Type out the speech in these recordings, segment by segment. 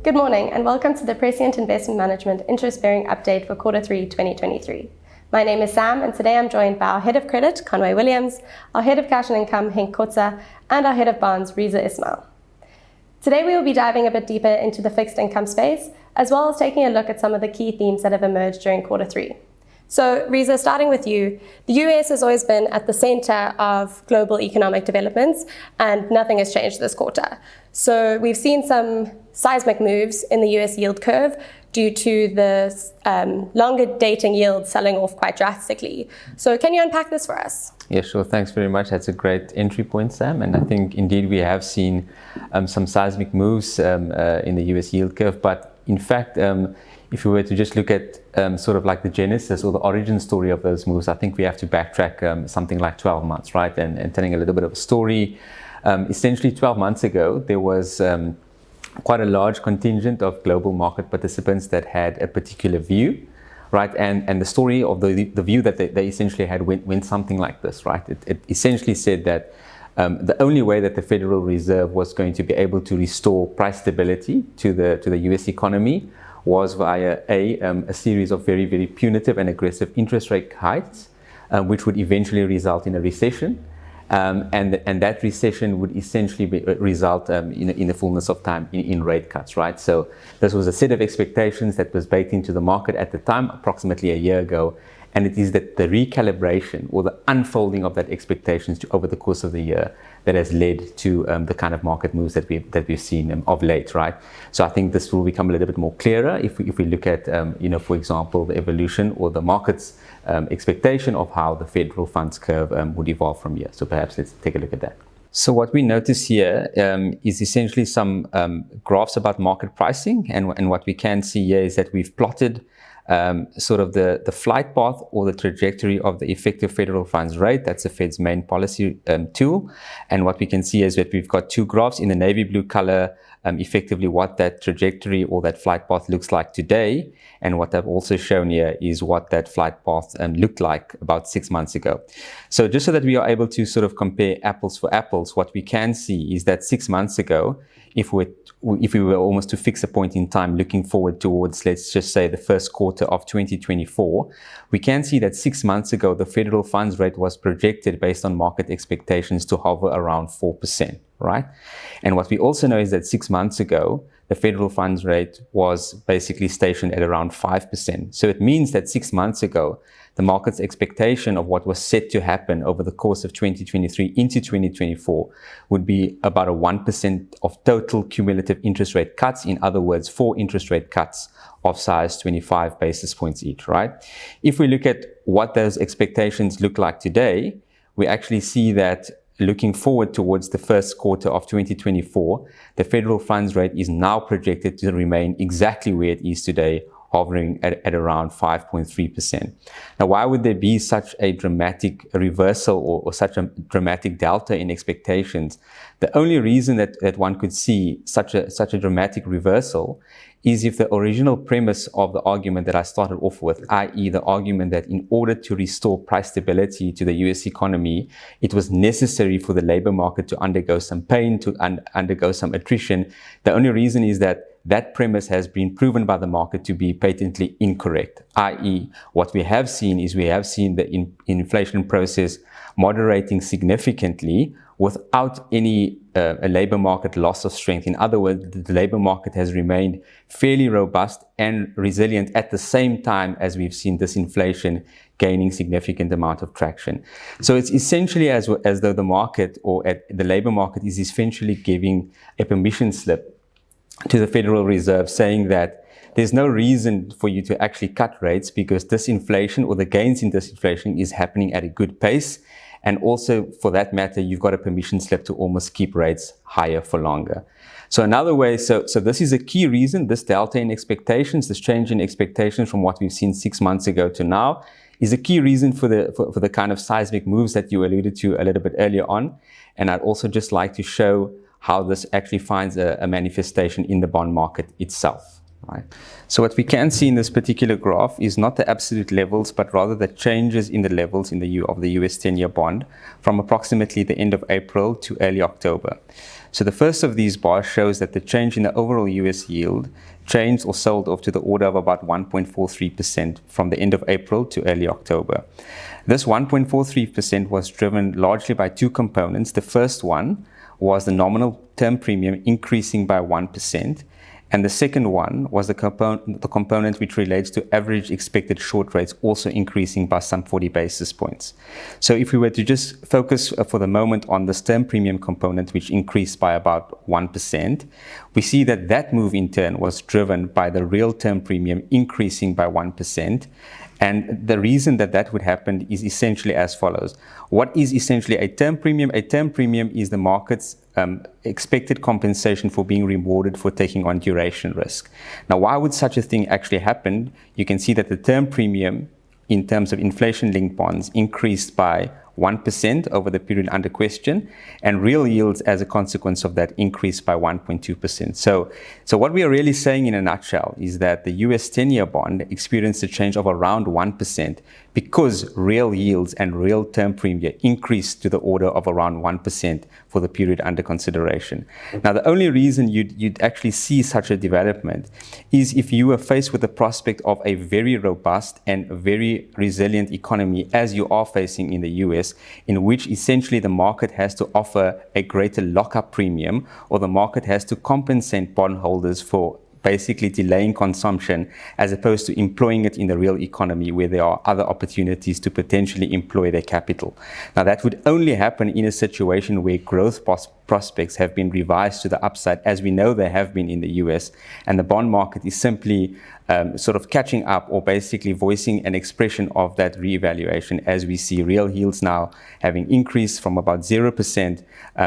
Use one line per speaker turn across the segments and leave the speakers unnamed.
Good morning and welcome to the Prescient Investment Management interest-bearing update for Q3 2023. My name is Sam and today I'm joined by our Head of Credit, Conway, our Head of Cash and Income, Henk, Kotze, and our Head of Bonds, Reza, Ismail. Today we will be diving a bit deeper into the fixed income space, as well as taking a look at some of the key themes that have emerged during Q3. So, Reza, starting with you, the US has always been at the center of global economic developments, and nothing has changed this quarter. So, we've seen some seismic moves in the US yield curve due to the longer dating yields selling off quite drastically. So, can you unpack this for us?
Yeah, sure. Thanks very much. That's a great entry point, Sam. And I think indeed we have seen some seismic moves in the US yield curve. But in fact, if we were to just look at sort of like the genesis or the origin story of those moves, I think we have to backtrack something like 12 months, right? And telling a little bit of a story. Essentially 12 months ago, there was quite a large contingent of global market participants that had a particular view, right? And the story of the view that they essentially had went something like this, right? It essentially said that the only way that the Federal Reserve was going to be able to restore price stability to the US economy was via a series of very, very punitive and aggressive interest rate hikes, which would eventually result in a recession. And that recession would essentially result in the fullness of time in rate cuts, right? So this was a set of expectations that was baked into the market at the time, approximately a year ago. And it is that the recalibration or the unfolding of that expectations over the course of the year that has led to the kind of market moves that we've seen of late, right? So I think this will become a little bit more clearer if we look at, for example, the evolution or the market's expectation of how the federal funds curve would evolve from here. So perhaps let's take a look at that. So what we notice here is essentially some graphs about market pricing. And what we can see here is that we've plotted sort of the flight path or the trajectory of the effective federal funds rate. That's the Fed's main policy tool. And what we can see is that we've got two graphs in the navy blue color, effectively what that trajectory or that flight path looks like today. And what I've also shown here is what that flight path looked like about 6 months ago. So just so that we are able to sort of compare apples for apples, what we can see is that 6 months ago, if we were almost to fix a point in time looking forward towards, let's just say, the first quarter of 2024, we can see that 6 months ago, the federal funds rate was projected based on market expectations to hover around 4%, right? And what we also know is that 6 months ago, the federal funds rate was basically stationed at around 5%. So it means that 6 months ago, the market's expectation of what was set to happen over the course of 2023 into 2024 would be about a 1% of total cumulative interest rate cuts. In other words, 4 interest rate cuts of size 25 basis points each, right? If we look at what those expectations look like today, we actually see that looking forward towards the first quarter of 2024, the federal funds rate is now projected to remain exactly where it is today, hovering at around 5.3%. Now, why would there be such a dramatic reversal or such a dramatic delta in expectations? The only reason that one could see such a dramatic reversal is if the original premise of the argument that I started off with, i.e. the argument that in order to restore price stability to the US economy, it was necessary for the labor market to undergo some pain, to undergo some attrition. The only reason is that premise has been proven by the market to be patently incorrect, i.e. what we have seen is the inflation process moderating significantly without any labor market loss of strength. In other words, the labor market has remained fairly robust and resilient at the same time as we've seen this inflation gaining significant amount of traction. So it's essentially as though the market or the labor market is essentially giving a permission slip to the Federal Reserve saying that there's no reason for you to actually cut rates because this inflation or the gains in this inflation is happening at a good pace. And also, for that matter, you've got a permission slip to almost keep rates higher for longer. So another way, so this is a key reason, this delta in expectations, this change in expectations from what we've seen 6 months ago to now, is a key reason for the kind of seismic moves that you alluded to a little bit earlier on. And I'd also just like to show how this actually finds a manifestation in the bond market itself. Right. So what we can see in this particular graph is not the absolute levels, but rather the changes in the levels in of the US 10-year bond from approximately the end of April to early October. So the first of these bars shows that the change in the overall US yield changed or sold off to the order of about 1.43% from the end of April to early October. This 1.43% was driven largely by two components. The first one was the nominal term premium increasing by 1%. And the second one was the component which relates to average expected short rates also increasing by some 40 basis points. So if we were to just focus for the moment on this term premium component, which increased by about 1%, we see that that move in turn was driven by the real term premium increasing by 1%. And the reason that that would happen is essentially as follows. What is essentially a term premium? A term premium is the market's expected compensation for being rewarded for taking on duration risk. Now, why would such a thing actually happen? You can see that the term premium in terms of inflation-linked bonds increased by 1% over the period under question, and real yields as a consequence of that increased by 1.2%. So what we are really saying in a nutshell is that the US 10-year bond experienced a change of around 1% because real yields and real term premium increased to the order of around 1% for the period under consideration. Now, the only reason you'd actually see such a development is if you were faced with the prospect of a very robust and very resilient economy as you are facing in the US, in which essentially the market has to offer a greater lockup premium, or the market has to compensate bondholders for basically delaying consumption as opposed to employing it in the real economy where there are other opportunities to potentially employ their capital. Now, that would only happen in a situation where growth prospects have been revised to the upside, as we know they have been in the US, and the bond market is simply sort of catching up or basically voicing an expression of that reevaluation, as we see real yields now having increased from about 0%,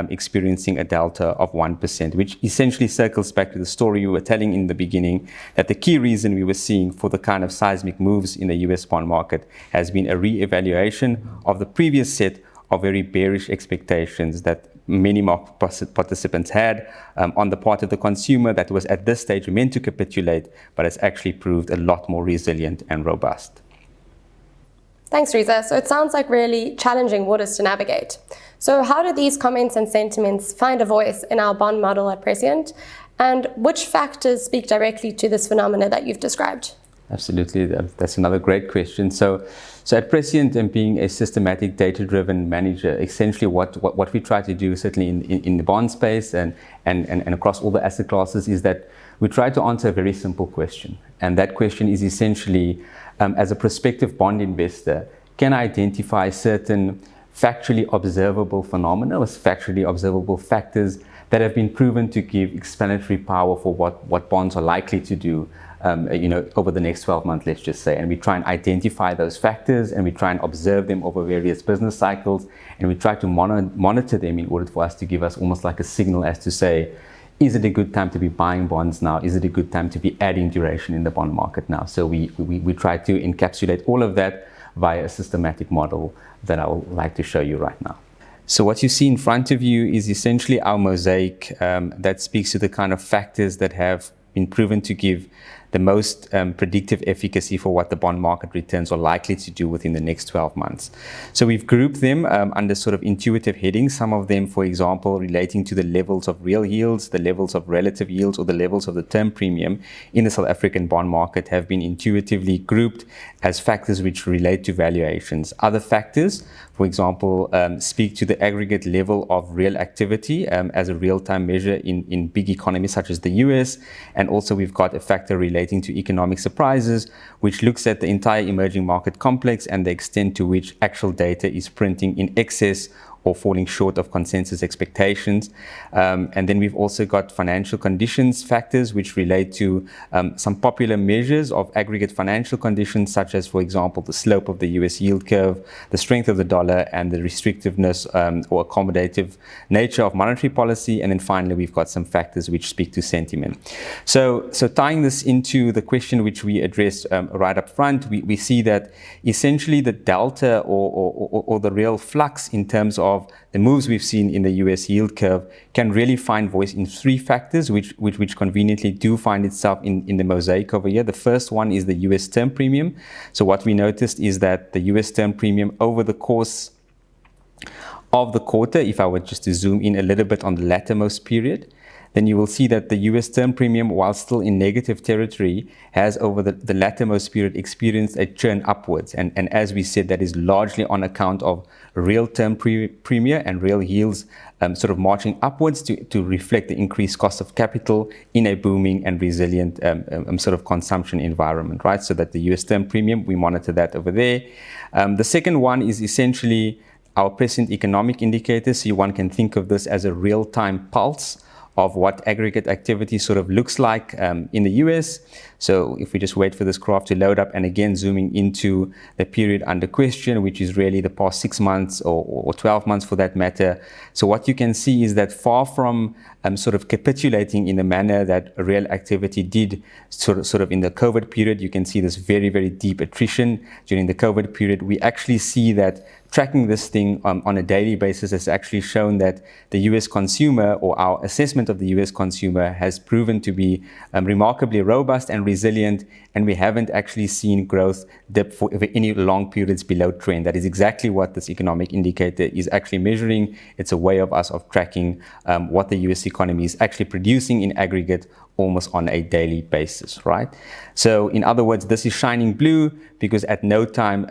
experiencing a delta of 1%, which essentially circles back to the story we were telling in the beginning, that the key reason we were seeing for the kind of seismic moves in the US bond market has been a reevaluation of the previous set of very bearish expectations that many market participants had on the part of the consumer that was at this stage meant to capitulate, but has actually proved a lot more resilient and robust.
Thanks, Reza. So it sounds like really challenging waters to navigate. So how do these comments and sentiments find a voice in our bond model at Prescient? And which factors speak directly to this phenomena that you've described?
Absolutely, that's another great question. So at Prescient, and being a systematic data-driven manager, essentially what we try to do, certainly in the bond space and across all the asset classes, is that we try to answer a very simple question. And that question is essentially, as a prospective bond investor, can I identify certain factually observable phenomena or factually observable factors that have been proven to give explanatory power for what bonds are likely to do over the next 12 months, let's just say. And we try and identify those factors, and we try and observe them over various business cycles, and we try to monitor them in order for us to give us almost like a signal as to say, is it a good time to be buying bonds now? Is it a good time to be adding duration in the bond market now? So we try to encapsulate all of that via a systematic model that I would like to show you right now. So what you see in front of you is essentially our mosaic that speaks to the kind of factors that have been proven to give the most predictive efficacy for what the bond market returns are likely to do within the next 12 months. So we've grouped them under sort of intuitive headings. Some of them, for example, relating to the levels of real yields, the levels of relative yields, or the levels of the term premium in the South African bond market have been intuitively grouped as factors which relate to valuations. Other factors, for example, speak to the aggregate level of real activity as a real-time measure in big economies such as the US. And also we've got a factor relating to economic surprises, which looks at the entire emerging market complex and the extent to which actual data is printing in excess or falling short of consensus expectations. And then we've also got financial conditions factors, which relate to some popular measures of aggregate financial conditions, such as, for example, the slope of the US yield curve, the strength of the dollar, and the restrictiveness or accommodative nature of monetary policy. And then finally, we've got some factors which speak to sentiment. So tying this into the question which we addressed right up front, we see that essentially the delta or the real flux in terms of of the moves we've seen in the US yield curve can really find voice in three factors, which conveniently do find itself in the mosaic over here. The first one is the US term premium. So what we noticed is that the US term premium over the course of the quarter, if I were just to zoom in a little bit on the lattermost period, then you will see that the US term premium, while still in negative territory, has over the lattermost period experienced a churn upwards. And as we said, that is largely on account of real term premium and real yields sort of marching upwards to reflect the increased cost of capital in a booming and resilient sort of consumption environment, right? So that the US term premium, we monitor that over there. The second one is essentially our present economic indicators. So one can think of this as a real-time pulse of what aggregate activity sort of looks like in the US. So if we just wait for this graph to load up, and again zooming into the period under question, which is really the past 6 months or 12 months for that matter. So what you can see is that far from sort of capitulating in the manner that real activity did sort of in the COVID period, you can see this very, very deep attrition during the COVID period. We actually see that tracking this thing on a daily basis has actually shown that the US consumer, or our assessment of the US consumer, has proven to be remarkably robust and resilient, and we haven't actually seen growth dip for any long periods below trend. That is exactly what this economic indicator is actually measuring. It's a way of us of tracking what the US economy is actually producing in aggregate almost on a daily basis, right? So in other words, this is shining blue because at no time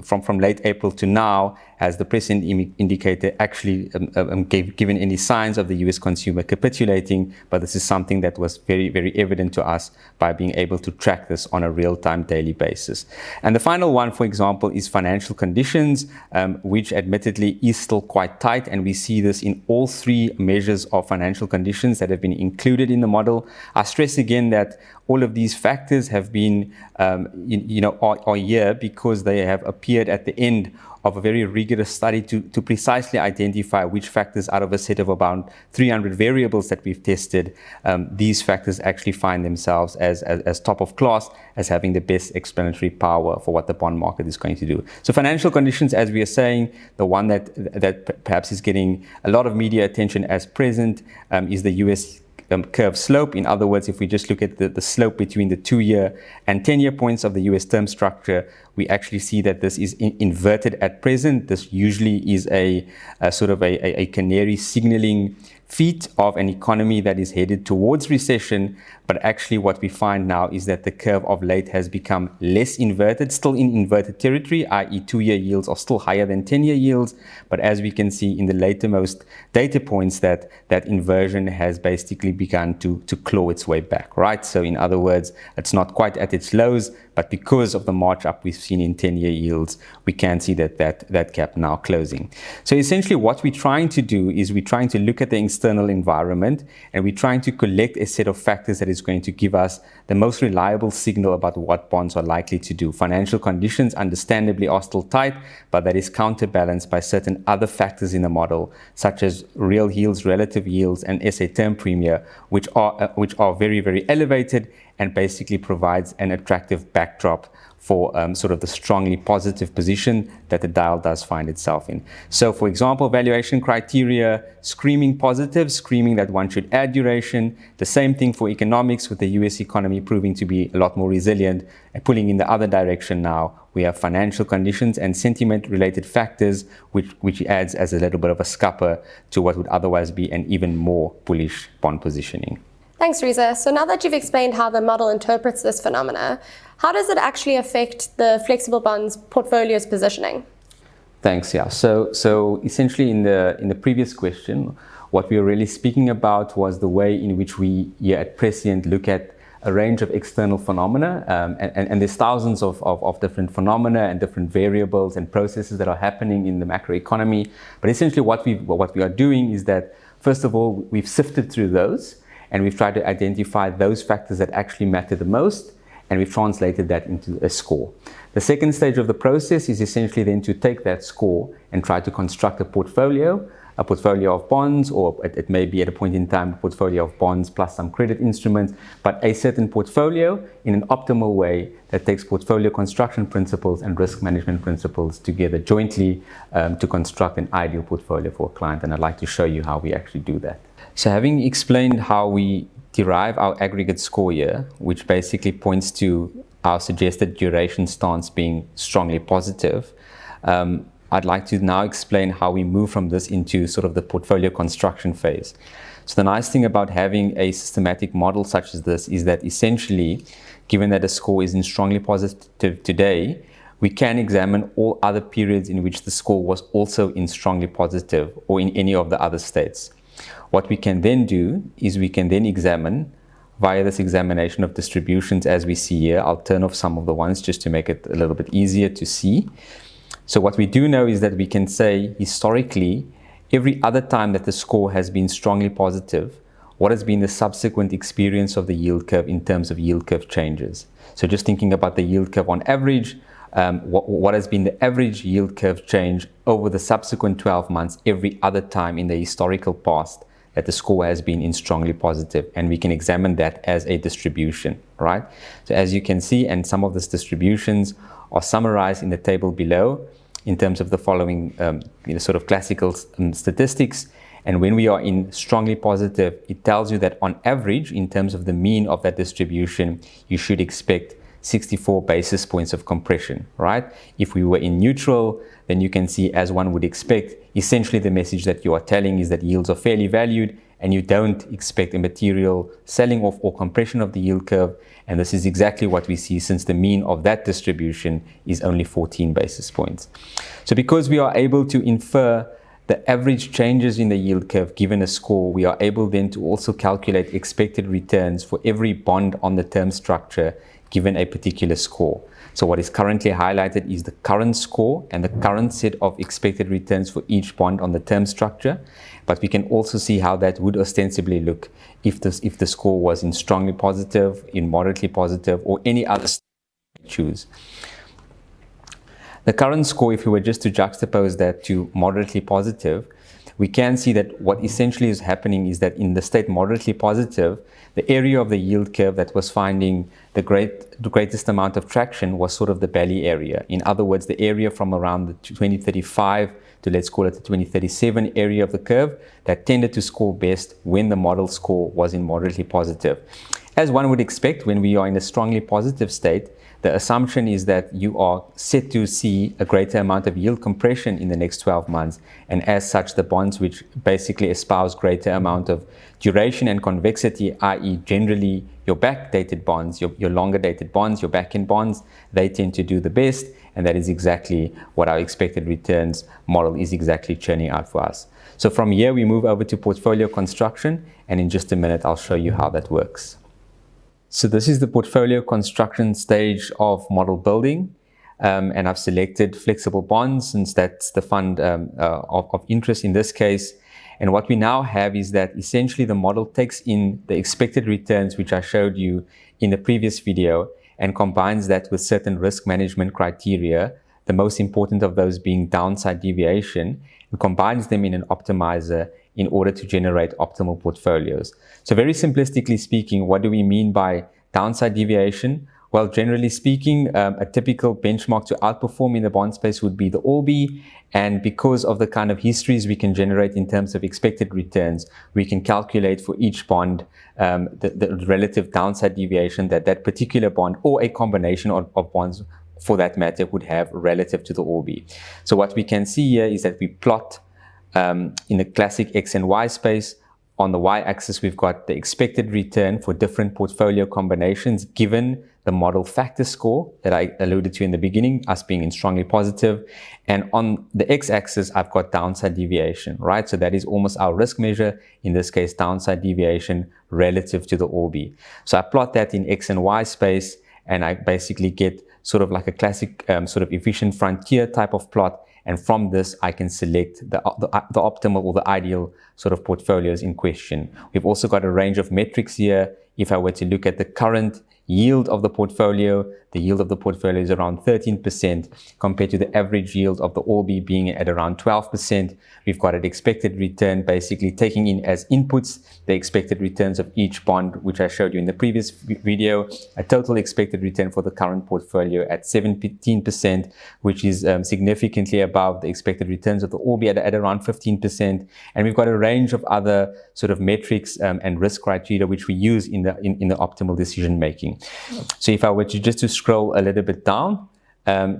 from late April to now has the Prescient indicator actually given any signs of the US consumer capitulating, but this is something that was very, very evident to us by being able to track this on a real-time daily basis. And the final one, for example, is financial conditions, which admittedly is still quite tight, and we see this in all three measures of financial conditions that have been included in the model. I stress again that all of these factors have been, are here because they have appeared at the end of a very rigorous study to precisely identify which factors out of a set of about 300 variables that we've tested, these factors actually find themselves as top of class, as having the best explanatory power for what the bond market is going to do. So financial conditions, as we are saying, the one that perhaps is getting a lot of media attention as present is the US curve slope. In other words, if we just look at the slope between the 2-year and 10-year points of the US term structure, we actually see that this is inverted at present. This usually is a sort of a canary signaling feat of an economy that is headed towards recession. But actually what we find now is that the curve of late has become less inverted, still in inverted territory, i.e. 2-year yields are still higher than 10-year yields. But as we can see in the latermost data points, that inversion has basically begun to claw its way back, right? So in other words, it's not quite at its lows, but because of the march up we've seen in 10-year yields, we can see that gap now closing. So essentially what we're trying to do is we're trying to look at the external environment, and we're trying to collect a set of factors that is going to give us the most reliable signal about what bonds are likely to do. Financial conditions understandably are still tight, but that is counterbalanced by certain other factors in the model, such as real yields, relative yields, and SA term premium, which are very, very elevated, and basically provides an attractive backdrop for sort of the strongly positive position that the dial does find itself in. So for example, valuation criteria, screaming positive, screaming that one should add duration. The same thing for economics, with the US economy proving to be a lot more resilient, and pulling in the other direction now. We have financial conditions and sentiment related factors, which adds as a little bit of a scupper to what would otherwise be an even more bullish bond positioning.
Thanks, Reza. So now that you've explained how the model interprets this phenomena, how does it actually affect the flexible bonds portfolio's positioning?
Thanks. Yeah. So essentially, in the previous question, what we were really speaking about was the way in which we here at Prescient look at a range of external phenomena, and there's thousands of different phenomena and different variables and processes that are happening in the macroeconomy. But essentially, what we are doing is that, first of all, we've sifted through those, and we've tried to identify those factors that actually matter the most, and we've translated that into a score. The second stage of the process is essentially then to take that score and try to construct a portfolio a portfolio of bonds, or it may be at a point in time a portfolio of bonds plus some credit instruments, but a certain portfolio in an optimal way that takes portfolio construction principles and risk management principles together jointly to construct an ideal portfolio for a client. And I'd like to show you how we actually do that. So having explained how we derive our aggregate score here, which basically points to our suggested duration stance being strongly positive, I'd like to now explain how we move from this into sort of the portfolio construction phase. So the nice thing about having a systematic model such as this is that essentially, given that a score is in strongly positive today, we can examine all other periods in which the score was also in strongly positive or in any of the other states. What we can then do is we can then examine via this examination of distributions as we see here. I'll turn off some of the ones just to make it a little bit easier to see. So what we do know is that we can say historically, every other time that the score has been strongly positive, what has been the subsequent experience of the yield curve in terms of yield curve changes. So just thinking about the yield curve on average, what has been the average yield curve change over the subsequent 12 months every other time in the historical past that the score has been in strongly positive, and we can examine that as a distribution, right? So as you can see, and some of these distributions are summarized in the table below in terms of the following sort of classical statistics. And when we are in strongly positive, it tells you that on average, in terms of the mean of that distribution, you should expect 64 basis points of compression, right? If we were in neutral, then you can see, as one would expect, essentially the message that you are telling is that yields are fairly valued and you don't expect a material selling off or compression of the yield curve. And this is exactly what we see, since the mean of that distribution is only 14 basis points. So because we are able to infer the average changes in the yield curve given a score, we are able then to also calculate expected returns for every bond on the term structure given a particular score. So what is currently highlighted is the current score and the current set of expected returns for each bond on the term structure. But we can also see how that would ostensibly look if the score was in strongly positive, in moderately positive, or any other choose. The current score, if we were just to juxtapose that to moderately positive, we can see that what essentially is happening is that in the state moderately positive, the area of the yield curve that was finding the greatest amount of traction was sort of the belly area. In other words, the area from around the 2035 to, let's call it the 2037 area of the curve that tended to score best when the model score was in moderately positive. As one would expect, when we are in a strongly positive state, the assumption is that you are set to see a greater amount of yield compression in the next 12 months. And as such, the bonds which basically espouse greater amount of duration and convexity, i.e. generally your backdated bonds, your longer dated bonds, your back-end bonds, they tend to do the best. And that is exactly what our expected returns model is exactly churning out for us. So from here, we move over to portfolio construction. And in just a minute, I'll show you how that works. So this is the portfolio construction stage of model building, and I've selected flexible bonds since that's the fund of interest in this case. And what we now have is that essentially the model takes in the expected returns, which I showed you in the previous video, and combines that with certain risk management criteria, the most important of those being downside deviation, and combines them in an optimizer in order to generate optimal portfolios. So very simplistically speaking, what do we mean by downside deviation? Well, generally speaking, a typical benchmark to outperform in the bond space would be the ORBI. And because of the kind of histories we can generate in terms of expected returns, we can calculate for each bond the relative downside deviation that that particular bond or a combination of bonds for that matter would have relative to the ORBI. So what we can see here is that we plot in the classic X and Y space. On the Y-axis, we've got the expected return for different portfolio combinations given the model factor score that I alluded to in the beginning, us being in strongly positive. And on the X-axis, I've got downside deviation, right? So that is almost our risk measure, in this case, downside deviation relative to the ORBI. So I plot that in X and Y space, and I basically get sort of like a classic sort of efficient frontier type of plot. And from this, I can select the optimal or the ideal sort of portfolios in question. We've also got a range of metrics here. If I were to look at the current yield of the portfolio. The yield of the portfolio is around 13% compared to the average yield of the ALBI being at around 12%. We've got an expected return, basically taking in as inputs the expected returns of each bond, which I showed you in the previous video. A total expected return for the current portfolio at 17%, which is significantly above the expected returns of the ALBI at around 15%. And we've got a range of other sort of metrics and risk criteria which we use in the optimal decision making. So if I were to just to scroll a little bit down,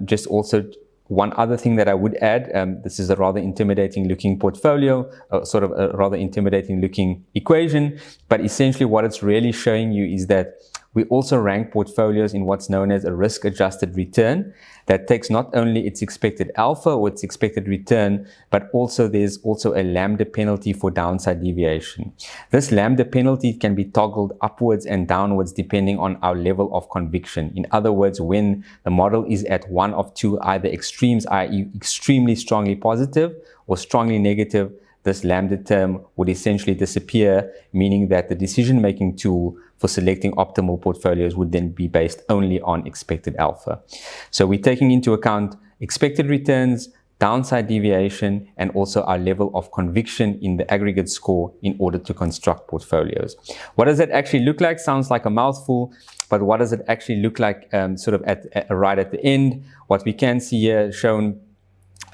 just also one other thing that I would add, this is a rather intimidating looking portfolio, sort of a rather intimidating looking equation, but essentially what it's really showing you is that we also rank portfolios in what's known as a risk-adjusted return that takes not only its expected alpha or its expected return, but also there's also a lambda penalty for downside deviation. This lambda penalty can be toggled upwards and downwards depending on our level of conviction. In other words, when the model is at one of two either extremes, i.e. extremely strongly positive or strongly negative, this lambda term would essentially disappear, meaning that the decision-making tool for selecting optimal portfolios would then be based only on expected alpha. So we're taking into account expected returns, downside deviation, and also our level of conviction in the aggregate score in order to construct portfolios. What does that actually look like? Sounds like a mouthful, but what does it actually look like sort of right at the end? What we can see here shown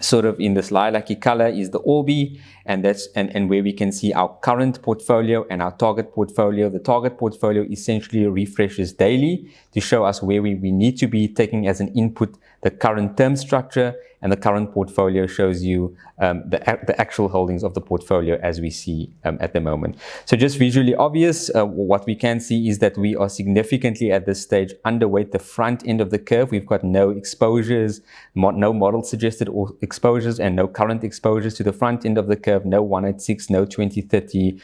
sort of in this lilac-y color is the ALBI, and that's and where we can see our current portfolio and our target portfolio. The target portfolio essentially refreshes daily to show us where we need to be, taking as an input the current term structure, and the current portfolio shows you the actual holdings of the portfolio as we see at the moment. So just visually obvious, what we can see is that we are significantly at this stage underweight the front end of the curve. We've got no exposures, no model suggested or exposures, and no current exposures to the front end of the curve, no 186, no 2030,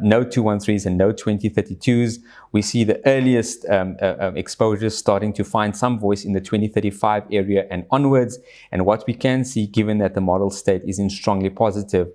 no 213s and no 2032s. We see the earliest exposures starting to find some voice in the 2035 area and onwards. And what we can see, given that the model state is in strongly positive,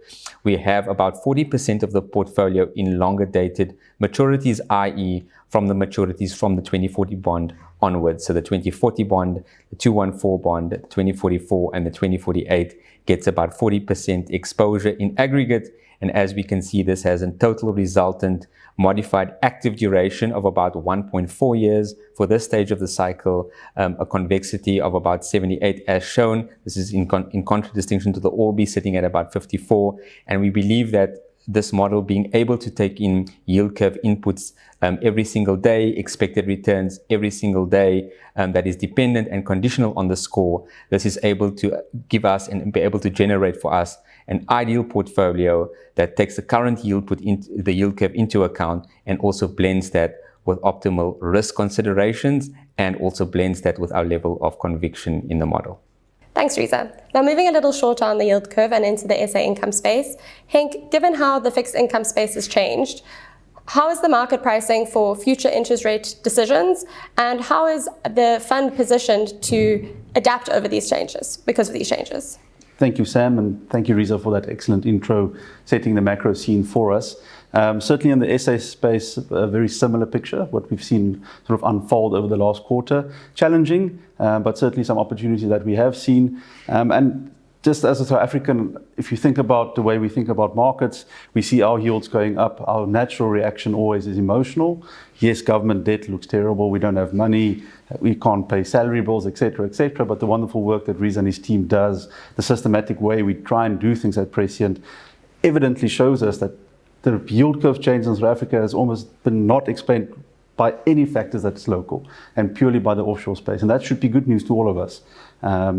we have about 40% of the portfolio in longer dated maturities, i.e. from the maturities from the 2040 bond onwards. So the 2040 bond, the 214 bond, the 2044 and the 2048 gets about 40% exposure in aggregate. And as we can see, this has a total resultant modified active duration of about 1.4 years for this stage of the cycle, a convexity of about 78 as shown. This is in contradistinction to the ALBI sitting at about 54. And we believe that this model being able to take in yield curve inputs every single day, expected returns every single day, that is dependent and conditional on the score, this is able to give us and be able to generate for us an ideal portfolio that takes the current yield the yield curve into account and also blends that with optimal risk considerations and also blends that with our level of conviction in the model.
Thanks, Reza. Now moving a little shorter on the yield curve and into the SA income space, Henk, given how the fixed income space has changed, how is the market pricing for future interest rate decisions, and how is the fund positioned to adapt over these changes because of these changes?
Thank you, Sam, and thank you, Reza, for that excellent intro, setting the macro scene for us. Certainly in the SA space, a very similar picture, what we've seen sort of unfold over the last quarter. Challenging, but certainly some opportunities that we have seen. And just as a South African, if you think about the way we think about markets, we see our yields going up. Our natural reaction always is emotional. Yes, government debt looks terrible. We don't have money. We can't pay salary bills, etc., etc. But the wonderful work that Reza and his team does, the systematic way we try and do things at Prescient, evidently shows us that the yield curve change in South Africa has almost been not explained by any factors that's local and purely by the offshore space. And that should be good news to all of us.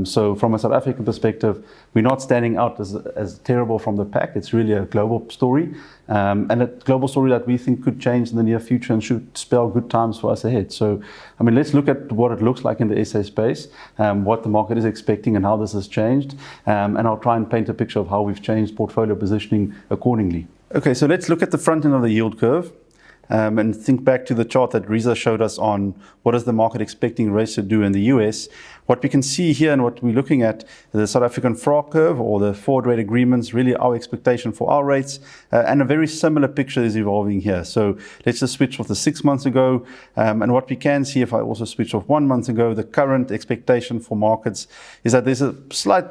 So from a South African perspective, we're not standing out as terrible from the pack. It's really a global story, and a global story that we think could change in the near future and should spell good times for us ahead. So, I mean, let's look at what it looks like in the SA space, what the market is expecting and how this has changed, and I'll try and paint a picture of how we've changed portfolio positioning accordingly. Okay, so let's look at the front end of the yield curve. and think back to the chart that Reza showed us on what is the market expecting rates to do in the US, what we can see here and what we're looking at, the South African FRA curve or the forward rate agreements, really our expectation for our rates, and a very similar picture is evolving here. So let's just switch off the 6 months ago, and what we can see, if I also switch off 1 month ago, the current expectation for markets is that there's a slight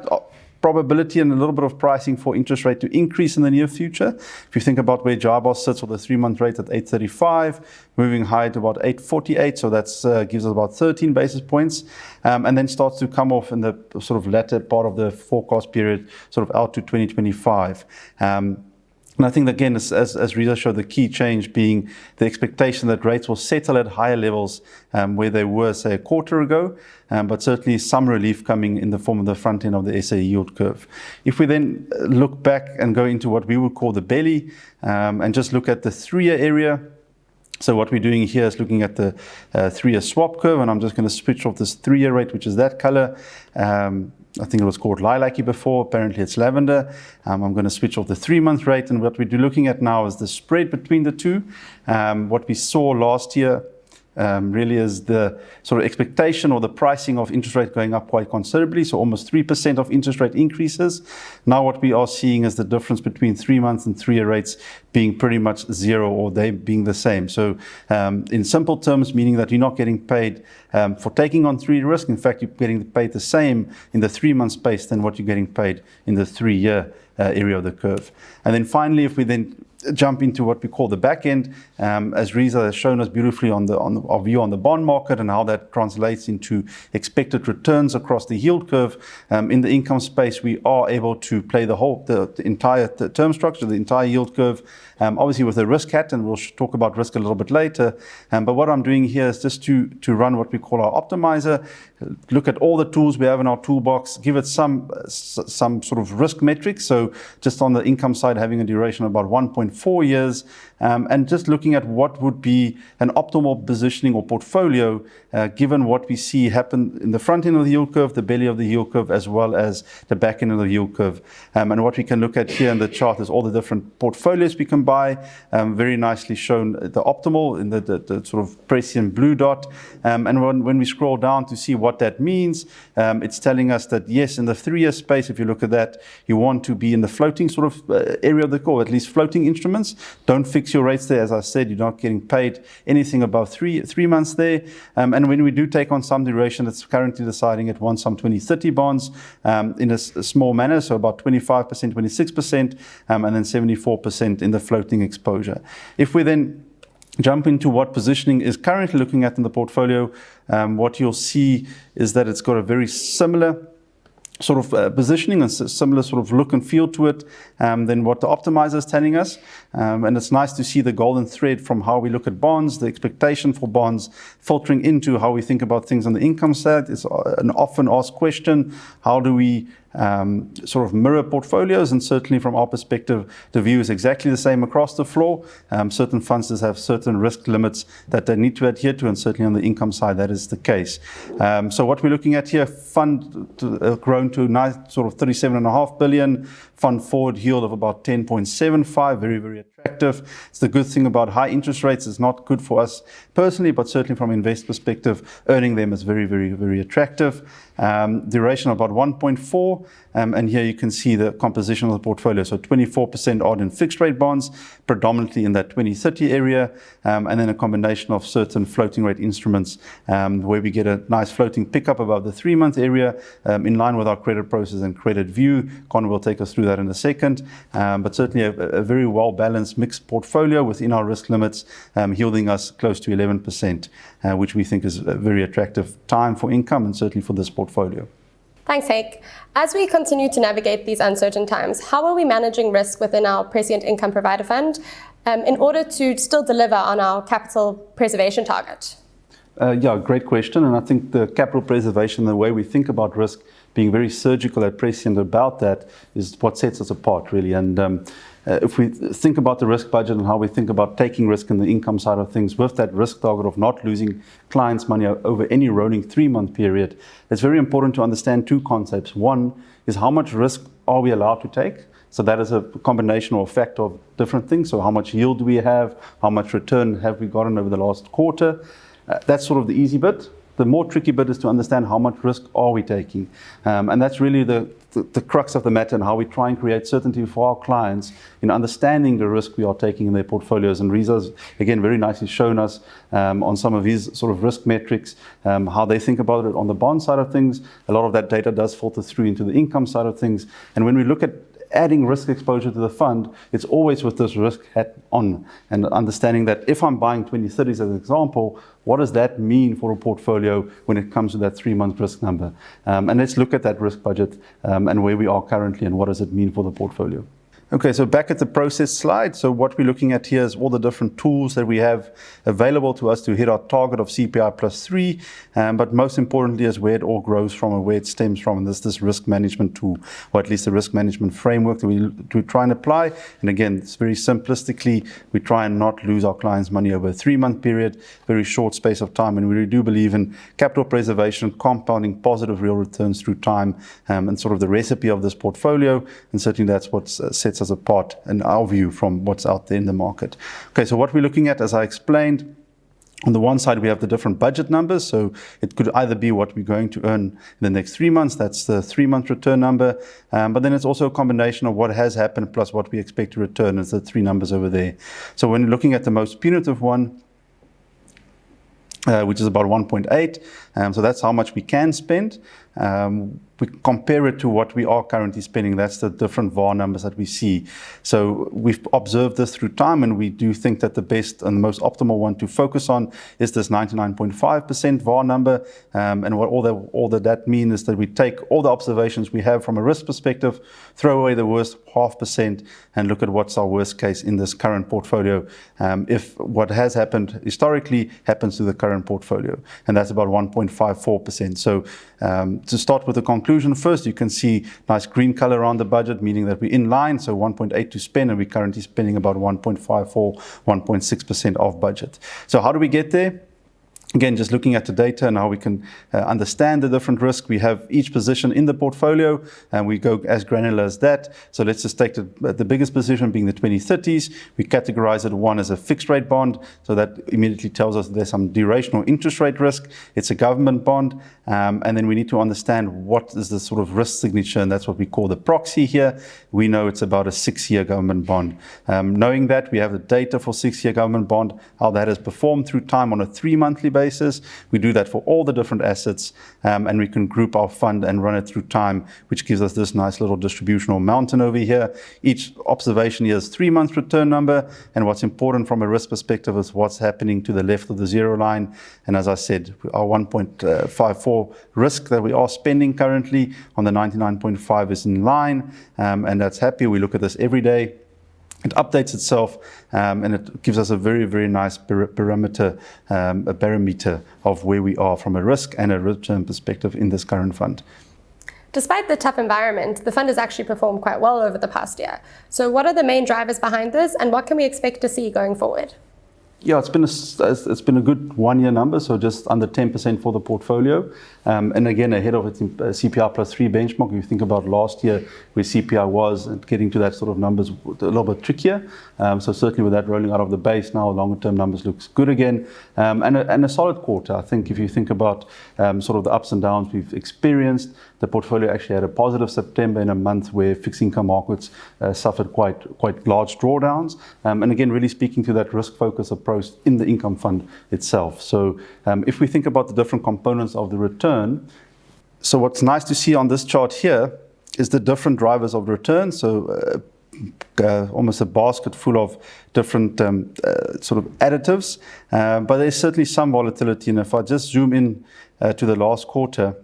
probability and a little bit of pricing for interest rate to increase in the near future. If you think about where JIBOR sits with the 3-month rate at 8.35, moving high to about 8.48, so that gives us about 13 basis points, and then starts to come off in the sort of latter part of the forecast period, sort of out to 2025. And I think, again, as Reza showed, the key change being the expectation that rates will settle at higher levels where they were, say, a quarter ago, but certainly some relief coming in the form of the front end of the SA yield curve. If we then look back and go into what we would call the belly and just look at the 3-year area, so what we're doing here is looking at the 3-year swap curve, and I'm just going to switch off this 3-year rate, which is that color. I think it was called lilac-y before, apparently it's lavender. I'm going to switch off the 3-month rate, and what we're looking at now is the spread between the two. What we saw last year really is the sort of expectation or the pricing of interest rate going up quite considerably, so almost 3% of interest rate increases. Now what we are seeing is the difference between 3-month and 3-year rates being pretty much zero, or they being the same. So in simple terms, meaning that you're not getting paid for taking on 3-year risk. In fact, you're getting paid the same in the 3-month space than what you're getting paid in the 3-year area of the curve. And then finally, if we then jump into what we call the back end, as Reza has shown us beautifully on our view on the bond market and how that translates into expected returns across the yield curve. In the income space, we are able to play the entire term structure, the entire yield curve, obviously with a risk hat, and we'll talk about risk a little bit later. But what I'm doing here is just to run what we call our optimizer, look at all the tools we have in our toolbox, give it some sort of risk metrics. So just on the income side, having a duration of about 1.4 years, and just looking at what would be an optimal positioning or portfolio given what we see happen in the front end of the yield curve, the belly of the yield curve, as well as the back end of the yield curve. And what we can look at here in the chart is all the different portfolios we can buy, very nicely shown the optimal in the sort of Prescient blue dot. And when we scroll down to see what that means, it's telling us that yes, in the 3-year space, if you look at that, you want to be in the floating sort of area of the curve, at least floating instruments. Don't fix your rates there. As I said, you're not getting paid anything above 3 months there. And when we do take on some duration, it's currently deciding it wants some 20-30 bonds in a small manner, so about 25%, 26%, and then 74% in the floating exposure. If we then jump into what positioning is currently looking at in the portfolio, what you'll see is that it's got a very similar sort of positioning and similar sort of look and feel to it than what the optimizer is telling us. And it's nice to see the golden thread from how we look at bonds, the expectation for bonds, filtering into how we think about things on the income side. It's an often asked question: how do we sort of mirror portfolios? And certainly from our perspective, the view is exactly the same across the floor. Certain funds just have certain risk limits that they need to adhere to, and certainly on the income side, that is the case. So what we're looking at here, fund grown to a nice sort of 37.5 billion, fund forward yield of about 10.75, very, very attractive. It's the good thing about high interest rates. It's not good for us personally, but certainly from an investor perspective, earning them is very, very, very attractive. Duration of about 1.4, and here you can see the composition of the portfolio. So 24% odd in fixed rate bonds, predominantly in that 20-30 area, and then a combination of certain floating rate instruments where we get a nice floating pickup above the 3-month area in line with our credit process and credit view. Conway will take us through that in a second, but certainly a very well balanced mixed portfolio within our risk limits, yielding us close to 11%, which we think is a very attractive time for income and certainly for this portfolio.
Thanks, Henk. As we continue to navigate these uncertain times, how are we managing risk within our Prescient Income Provider Fund in order to still deliver on our capital preservation target?
Yeah, great question. And I think the capital preservation, the way we think about risk, being very surgical at Prescient about that, is what sets us apart, really. And if we think about the risk budget and how we think about taking risk in the income side of things with that risk target of not losing clients' money over any rolling 3-month period, it's very important to understand two concepts. One is how much risk are we allowed to take? So that is a combination or effect of different things. So how much yield do we have? How much return have we gotten over the last quarter? That's sort of the easy bit. The more tricky bit is to understand how much risk are we taking. And that's really the crux of the matter, and how we try and create certainty for our clients in understanding the risk we are taking in their portfolios. And Reza's, again, very nicely shown us on some of his sort of risk metrics, how they think about it on the bond side of things. A lot of that data does filter through into the income side of things. And when we look at adding risk exposure to the fund, it's always with this risk hat on, and understanding that if I'm buying 2030s as an example, what does that mean for a portfolio when it comes to that 3-month risk number? And let's look at that risk budget and where we are currently and what does it mean for the portfolio. Okay, so back at the process slide. So what we're looking at here is all the different tools that we have available to us to hit our target of CPI plus 3. But most importantly is where it all grows from and where it stems from. And this risk management tool, or at least the risk management framework that we try and apply. And again, it's very simplistically, we try and not lose our clients' money over a 3-month period, very short space of time. And we really do believe in capital preservation, compounding positive real returns through time, and sort of the recipe of this portfolio. And certainly that's what sets us apart in our view from what's out there in the market. Okay, so what we're looking at, as I explained, on the one side we have the different budget numbers. So it could either be what we're going to earn in the next 3 months, that's the 3-month return number, but then it's also a combination of what has happened plus what we expect to return, as the 3 numbers over there. So when looking at the most punitive one, which is about 1.8, so that's how much we can spend. We compare it to what we are currently spending. That's the different VAR numbers that we see. So we've observed this through time, and we do think that the best and the most optimal one to focus on is this 99.5% VAR number. And what all that means is that we take all the observations we have from a risk perspective, throw away the worst 0.5%, and look at what's our worst case in this current portfolio if what has happened historically happens to the current portfolio. And that's about 1.54%. So to start with the conclusion first, you can see nice green color around the budget, meaning that we're in line, so 1.8 to spend, and we're currently spending about 1.54, 1.6% of budget. So how do we get there? Again, just looking at the data and how we can understand the different risks. We have each position in the portfolio, and we go as granular as that. So let's just take the biggest position being the 2030s. We categorize it one as a fixed rate bond. So that immediately tells us there's some duration or interest rate risk. It's a government bond. And then we need to understand what is the sort of risk signature, and that's what we call the proxy here. We know it's about a 6-year government bond. Knowing that, we have the data for 6-year government bond, how that has performed through time on a 3-monthly basis. We do that for all the different assets, and we can group our fund and run it through time, which gives us this nice little distributional mountain over here. Each observation here is 3-month return number, and what's important from a risk perspective is what's happening to the left of the 0 line. And as I said, our 1.54 risk that we are spending currently on the 99.5 is in line, and that's happy. We look at this every day. It updates itself, and it gives us a very, very nice barometer of where we are from a risk and a return perspective in this current fund.
Despite the tough environment, the fund has actually performed quite well over the past year. So what are the main drivers behind this, and what can we expect to see going forward?
Yeah, it's been a good 1-year number, so just under 10% for the portfolio. And again, ahead of its CPI plus 3 benchmark. If you think about last year, where CPI was, and getting to that sort of numbers a little bit trickier. So certainly with that rolling out of the base now, longer term numbers looks good again. And a solid quarter. I think if you think about sort of the ups and downs we've experienced, the portfolio actually had a positive September in a month where fixed income markets suffered quite large drawdowns. And again, really speaking to that risk focus approach in the income fund itself. So if we think about the different components of the return, so what's nice to see on this chart here is the different drivers of return. So almost a basket full of different sort of additives, but there's certainly some volatility. And if I just zoom in to the last quarter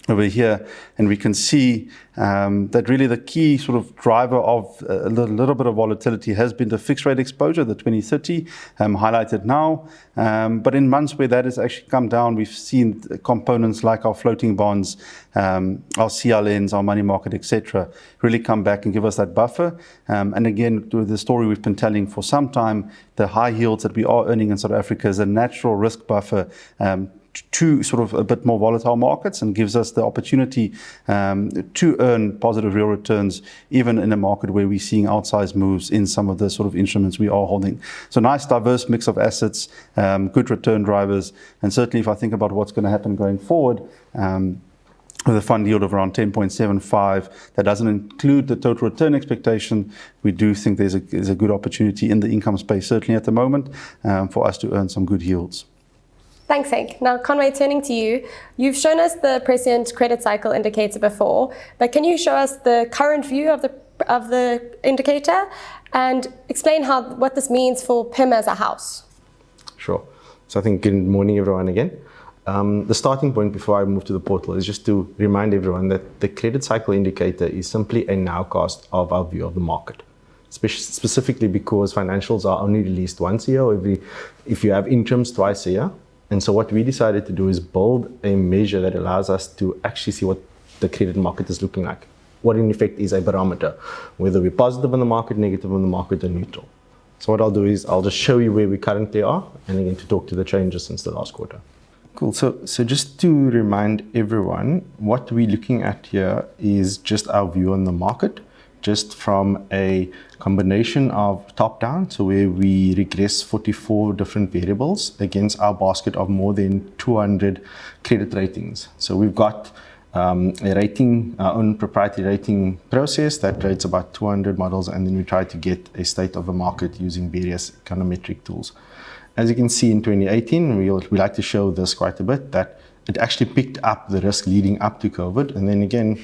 over here, and we can see that really the key sort of driver of a little bit of volatility has been the fixed rate exposure, the 2030, highlighted now. But in months where that has actually come down, we've seen components like our floating bonds, our CLNs, our money market, etc., really come back and give us that buffer. And again, with the story we've been telling for some time, the high yields that we are earning in South Africa is a natural risk buffer to sort of a bit more volatile markets and gives us the opportunity to earn positive real returns, even in a market where we're seeing outsized moves in some of the sort of instruments we are holding. So nice diverse mix of assets, good return drivers, and certainly if I think about what's going to happen going forward, with a fund yield of around 10.75, that doesn't include the total return expectation. We do think there's a good opportunity in the income space, certainly at the moment, for us to earn some good yields.
Thanks, Henk. Now, Conway, turning to you, you've shown us the Prescient credit cycle indicator before, but can you show us the current view of the indicator and explain what this means for PIM as a house?
Sure. So I think good morning, everyone, again. The starting point before I move to the portal is just to remind everyone that the credit cycle indicator is simply a nowcast of our view of the market, specifically because financials are only released once a year, or if you have interims twice a year. And so what we decided to do is build a measure that allows us to actually see what the credit market is looking like, what in effect is a barometer, whether we're positive on the market, negative on the market, or neutral. So what I'll do is I'll just show you where we currently are, and again to talk to the changes since the last quarter. Cool. So just to remind everyone, what we're looking at here is just our view on the market, just from a combination of top-down, so where we regress 44 different variables against our basket of more than 200 credit ratings. So we've got a rating, our own proprietary rating process that rates about 200 models, and then we try to get a state of the market using various econometric tools. As you can see in 2018, we like to show this quite a bit, that it actually picked up the risk leading up to COVID, and then again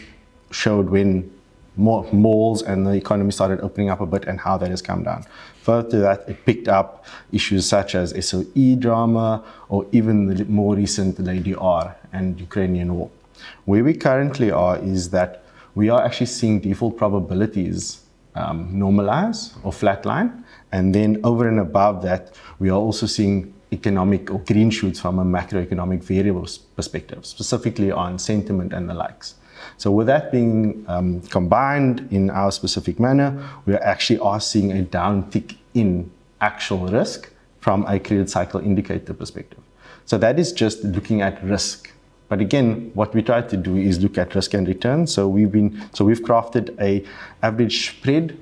showed when more malls and the economy started opening up a bit and how that has come down. Further to that, it picked up issues such as SOE drama or even the more recent Lady R and Ukrainian war. Where we currently are is that we are actually seeing default probabilities normalize or flatline, and then over and above that, we are also seeing economic or green shoots from a macroeconomic variables perspective, specifically on sentiment and the likes. So with that being combined in our specific manner, we actually are seeing a downtick in actual risk from a credit cycle indicator perspective. So that is just looking at risk. But again, what we try to do is look at risk and return. So we've crafted a average spread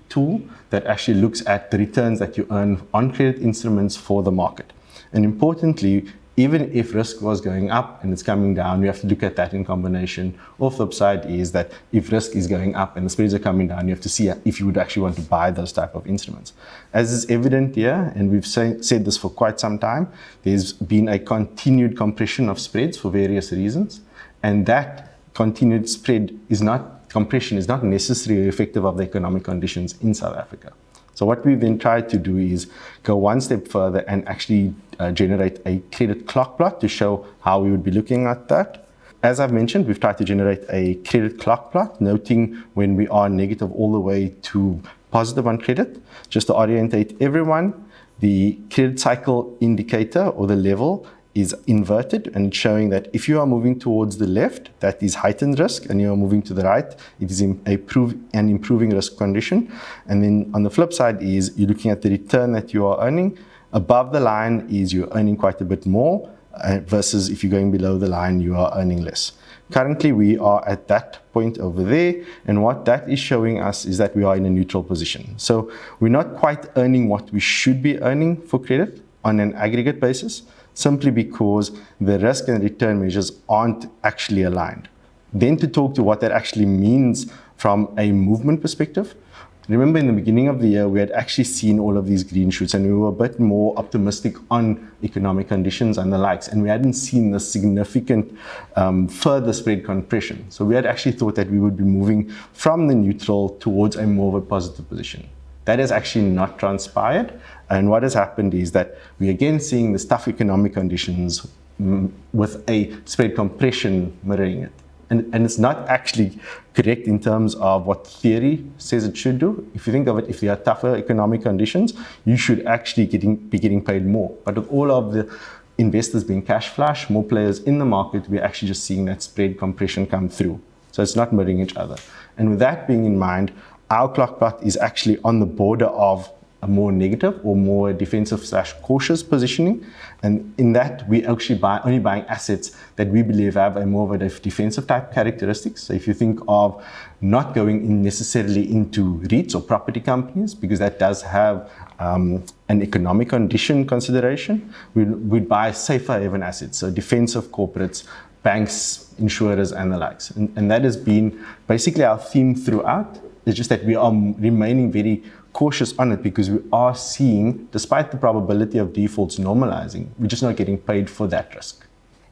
tool that actually looks at the returns that you earn on credit instruments for the market. And importantly, even if risk was going up and it's coming down, we have to look at that in combination. Or flip side is that if risk is going up and the spreads are coming down, you have to see if you would actually want to buy those type of instruments. As is evident here, and we've said this for quite some time, there's been a continued compression of spreads for various reasons. And that continued compression is not necessarily reflective of the economic conditions in South Africa. So what we've then tried to do is go one step further and actually generate a credit clock plot to show how we would be looking at that. As I've mentioned, we've tried to generate a credit clock plot, noting when we are negative all the way to positive on credit. Just to orientate everyone, the credit cycle indicator or the level is inverted and showing that if you are moving towards the left, that is heightened risk, and you are moving to the right, it is an improving risk condition. And then on the flip side is you're looking at the return that you are earning. Above the line is you're earning quite a bit more, versus if you're going below the line, you are earning less. Currently, we are at that point over there, and what that is showing us is that we are in a neutral position. So we're not quite earning what we should be earning for credit on an aggregate basis, simply because the risk and return measures aren't actually aligned. Then to talk to what that actually means from a movement perspective, remember in the beginning of the year, we had actually seen all of these green shoots and we were a bit more optimistic on economic conditions and the likes, and we hadn't seen the significant further spread compression. So we had actually thought that we would be moving from the neutral towards a more of a positive position. That has actually not transpired. And what has happened is that we're again seeing the tough economic conditions with a spread compression mirroring it. And it's not actually correct in terms of what theory says it should do. If you think of it, if there are tougher economic conditions, you should actually be getting paid more. But with all of the investors being cash flush, more players in the market, we're actually just seeing that spread compression come through. So it's not mirroring each other. And with that being in mind, our clock plot is actually on the border of a more negative or more defensive/cautious positioning. And in that, we actually only buying assets that we believe have a more of a defensive type characteristics. So if you think of not going in necessarily into REITs or property companies, because that does have an economic condition consideration, we'd buy safer haven assets, so defensive corporates, banks, insurers, and the likes. And that has been basically our theme throughout. It's just that we are remaining very cautious on it because we are seeing, despite the probability of defaults normalizing, we're just not getting paid for that risk.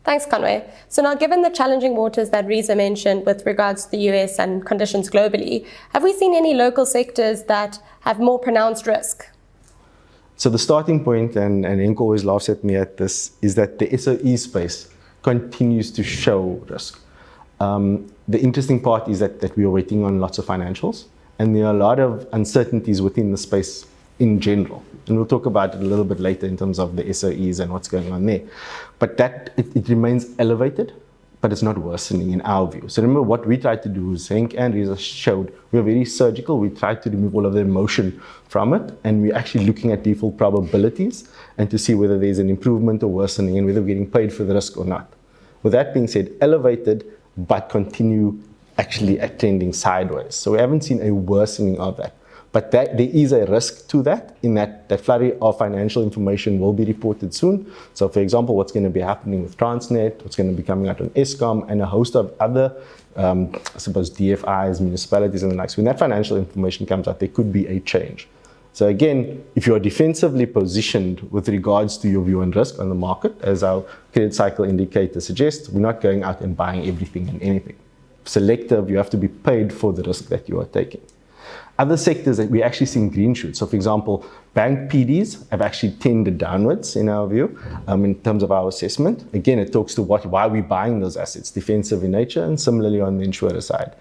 Thanks, Conway. So now, given the challenging waters that Reza mentioned with regards to the US and conditions globally, have we seen any local sectors that have more pronounced risk?
So the starting point, and Henk always laughs at me at this, is that the SOE space continues to show risk. The interesting part is that we are waiting on lots of financials, and there are a lot of uncertainties within the space in general. And we'll talk about it a little bit later in terms of the SOEs and what's going on there. But that it remains elevated, but it's not worsening in our view. So remember, what we tried to do is, Henk and Reza showed, we're very surgical. We tried to remove all of the emotion from it, and we're actually looking at default probabilities and to see whether there's an improvement or worsening and whether we're getting paid for the risk or not. With that being said, elevated, but continue actually trending sideways. So we haven't seen a worsening of that. But there is a risk to that, in that flurry of financial information will be reported soon. So for example, what's going to be happening with Transnet, what's going to be coming out on Eskom, and a host of other, I suppose, DFIs, municipalities, and the likes. When that financial information comes out, there could be a change. So again, if you're defensively positioned with regards to your view on risk on the market, as our credit cycle indicator suggests, we're not going out and buying everything and anything. Selective, you have to be paid for the risk that you are taking. Other sectors that we're actually seeing green shoots. So for example, bank PDs have actually tended downwards in our view, in terms of our assessment. Again, it talks to why we're buying those assets, defensive in nature, and similarly on the insurer side.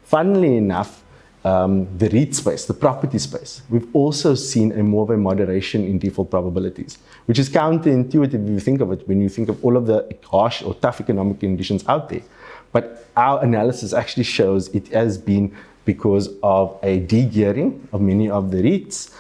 Funnily enough, the REIT space, the property space, we've also seen a more of a moderation in default probabilities, which is counterintuitive if you think of it, when you think of all of the harsh or tough economic conditions out there. But our analysis actually shows it has been because of a de-gearing of many of the REITs,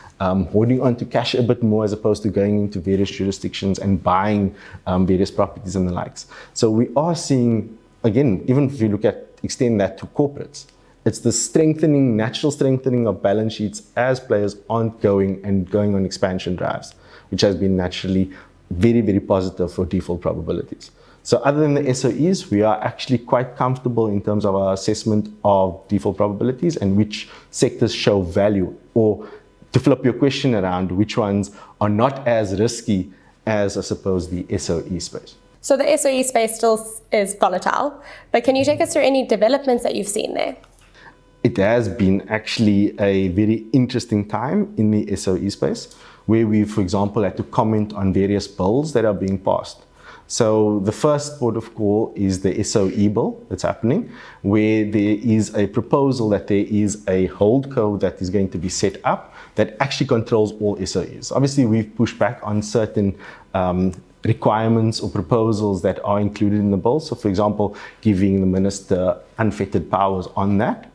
holding on to cash a bit more as opposed to going into various jurisdictions and buying various properties and the likes. So we are seeing, again, even if you extend that to corporates, it's the natural strengthening of balance sheets as players aren't going on expansion drives, which has been naturally very, very positive for default probabilities. So other than the SOEs, we are actually quite comfortable in terms of our assessment of default probabilities and which sectors show value, or to flip your question around, which ones are not as risky as, I suppose, the SOE space.
So the SOE space still is volatile, but can you take us through any developments that you've seen there?
It has been actually a very interesting time in the SOE space, where we, for example, had to comment on various bills that are being passed. So the first port of call is the SOE bill that's happening, where there is a proposal that there is a holdco that is going to be set up that actually controls all SOEs. Obviously, we've pushed back on certain requirements or proposals that are included in the bill. So for example, giving the minister unfettered powers on that.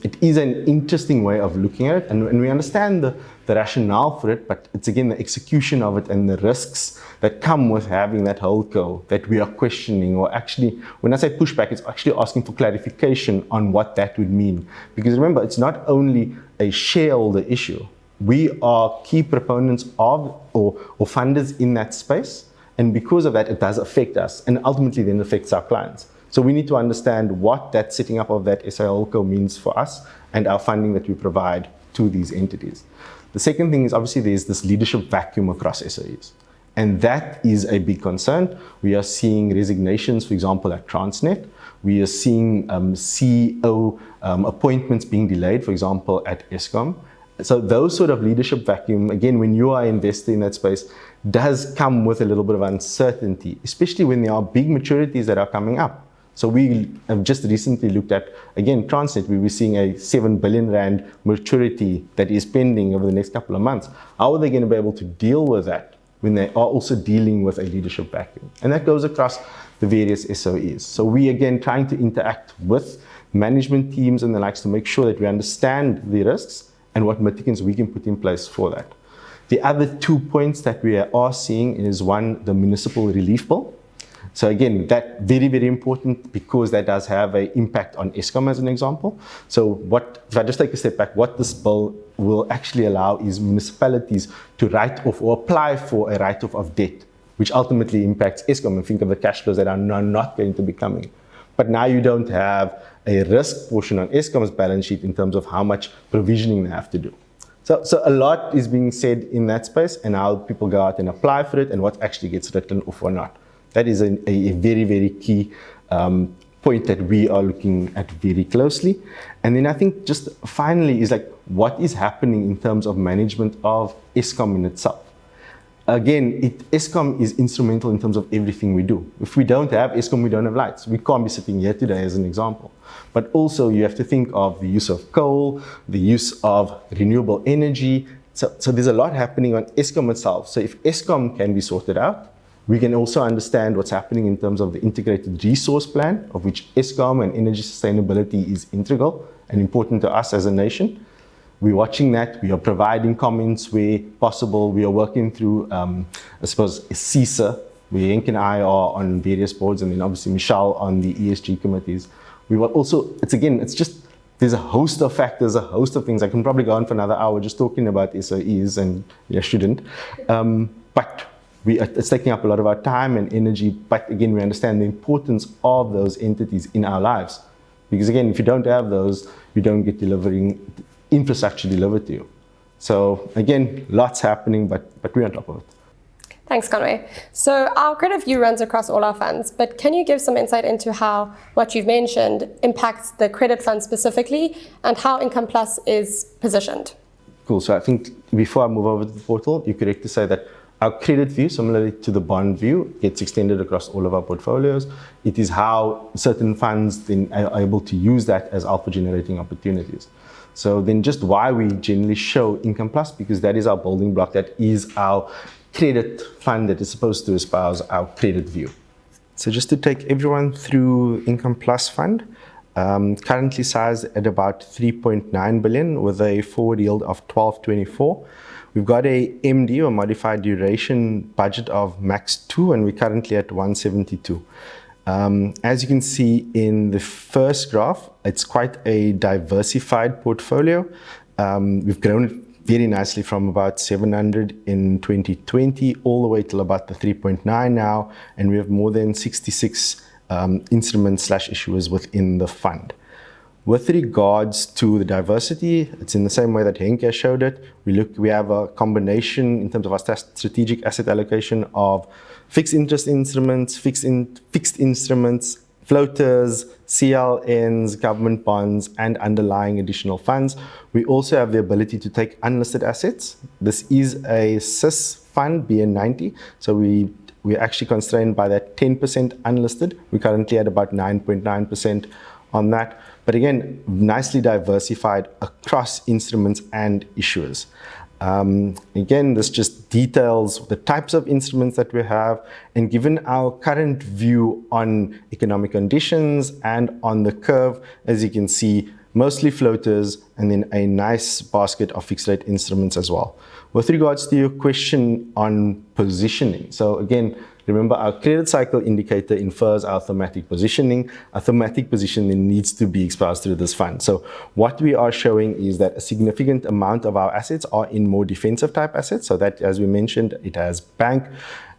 It is an interesting way of looking at it, and we understand the rationale for it, but it's again the execution of it and the risks that come with having that holdco that we are questioning, or actually, when I say pushback, it's actually asking for clarification on what that would mean. Because remember, it's not only a shareholder issue. We are key proponents of or funders in that space, and because of that, it does affect us, and ultimately then affects our clients. So we need to understand what that setting up of that SA holdco means for us and our funding that we provide to these entities. The second thing is, obviously, there's this leadership vacuum across SOEs. And that is a big concern. We are seeing resignations, for example, at Transnet. We are seeing CEO appointments being delayed, for example, at Eskom. So those sort of leadership vacuum, again, when you are investing in that space, does come with a little bit of uncertainty, especially when there are big maturities that are coming up. So we have just recently looked at, again, Transnet. We were seeing a 7 billion rand maturity that is pending over the next couple of months. How are they going to be able to deal with that when they are also dealing with a leadership vacuum? And that goes across the various SOEs. So we, again, trying to interact with management teams and the likes to make sure that we understand the risks and what mitigants we can put in place for that. The other 2 points that we are seeing is one, the municipal relief bill. So again, that very, very important because that does have an impact on Eskom as an example. So if I just take a step back, what this bill will actually allow is municipalities to write off or apply for a write-off of debt, which ultimately impacts Eskom, and think of the cash flows that are not going to be coming. But now you don't have a risk portion on Eskom's balance sheet in terms of how much provisioning they have to do. So a lot is being said in that space, and how people go out and apply for it and what actually gets written off or not. That is a very, very key point that we are looking at very closely. And then I think just finally is like, what is happening in terms of management of Eskom in itself? Again, Eskom is instrumental in terms of everything we do. If we don't have Eskom, we don't have lights. We can't be sitting here today as an example. But also you have to think of the use of coal, the use of renewable energy. So there's a lot happening on Eskom itself. So if Eskom can be sorted out, we can also understand what's happening in terms of the integrated resource plan, of which Eskom and energy sustainability is integral and important to us as a nation. We're watching that. We are providing comments where possible. We are working through, I suppose, a CISA, where Henk and I are on various boards, and then obviously Michelle on the ESG committees. We will also, there's a host of factors, a host of things. I can probably go on for another hour just talking about SOEs, and I shouldn't. But it's taking up a lot of our time and energy, but again, we understand the importance of those entities in our lives. Because again, if you don't have those, you don't get infrastructure delivered to you. So again, lots happening, but we're on top of it.
Thanks, Conway. So our credit view runs across all our funds, but can you give some insight into how what you've mentioned impacts the credit fund specifically, and how Income Plus is positioned?
Cool. So I think before I move over to the portal, you're correct to say that our credit view, similarly to the bond view, gets extended across all of our portfolios. It is how certain funds then are able to use that as alpha generating opportunities. So then just why we generally show Income Plus, because that is our building block, that is our credit fund that is supposed to espouse our credit view. So just to take everyone through Income Plus fund, currently sized at about 3.9 billion with a forward yield of 12.24. We've got a MD, or modified duration, budget of max 2, and we're currently at 172. As you can see in the first graph, it's quite a diversified portfolio. We've grown very nicely from about 700 in 2020 all the way till about the 3.9 now, and we have more than 66 instruments/issuers within the fund. With regards to the diversity, it's in the same way that Henk has showed it. We have a combination in terms of our strategic asset allocation of fixed interest instruments, fixed instruments, floaters, CLNs, government bonds, and underlying additional funds. We also have the ability to take unlisted assets. This is a CIS fund, BN90, so we're actually constrained by that 10% unlisted. We're currently at about 9.9% on that. But again, nicely diversified across instruments and issuers. Again, this just details the types of instruments that we have, and given our current view on economic conditions and on the curve, as you can see, mostly floaters, and then a nice basket of fixed rate instruments as well. With regards to your question on positioning, so again, remember, our credit cycle indicator infers our thematic positioning. Our thematic positioning needs to be exposed through this fund. So what we are showing is that a significant amount of our assets are in more defensive type assets. So that, as we mentioned, it has bank.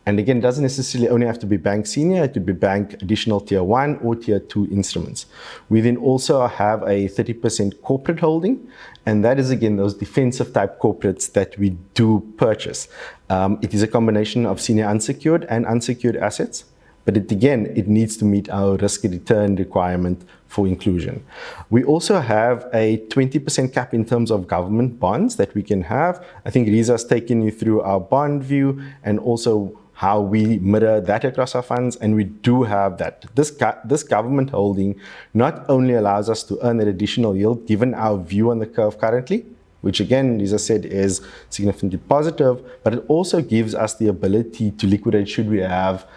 And again, it doesn't necessarily only have to be bank senior, it could be bank additional tier 1 or tier 2 instruments. We then also have a 30% corporate holding, and that is again those defensive type corporates that we do purchase. It is a combination of senior unsecured and unsecured assets, but it needs to meet our risk return requirement for inclusion. We also have a 20% cap in terms of government bonds that we can have. I think Reza's taken you through our bond view and also how we mirror that across our funds, and we do have that. This government holding not only allows us to earn an additional yield given our view on the curve currently, which again, as I said, is significantly positive, but it also gives us the ability to liquidate should we have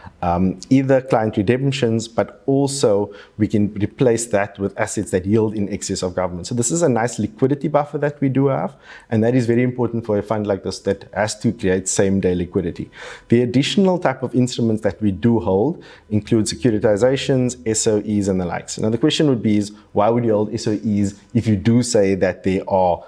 either client redemptions, but also we can replace that with assets that yield in excess of government. So this is a nice liquidity buffer that we do have, and that is very important for a fund like this that has to create same-day liquidity. The additional type of instruments that we do hold include securitizations, SOEs, and the likes. Now the question would be is, why would you hold SOEs if you do say that there are